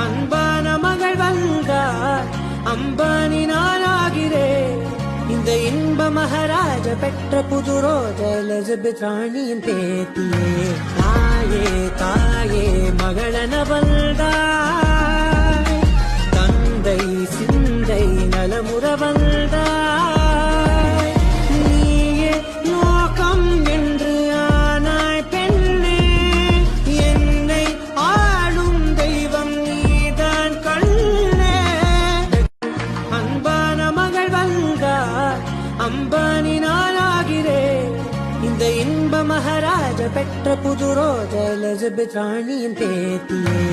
அன்பான மகள் வந்தார், அம்பானி நானாகிறேன். இந்த இன்ப மகாராஜ பெற்ற புது ரோஜ எலிசபெத் ராணியின் பேத்தியே. தாயே தாயே மகளன வந்தாய், தந்தை சிந்தை நலமுற வந்தாய். நீயே நோக்கம் என்று ஆனாய் பெண்ணே, என்னை ஆளும் தெய்வம் நீதான் கண்ணே. அன்பான மகள் வந்தார், அம்பானி நானாகிறேன். இந்த இன்ப மகாராஜ பெற்ற புது ரோஜ எலிசபெத் ராணியின் பேத்தியே.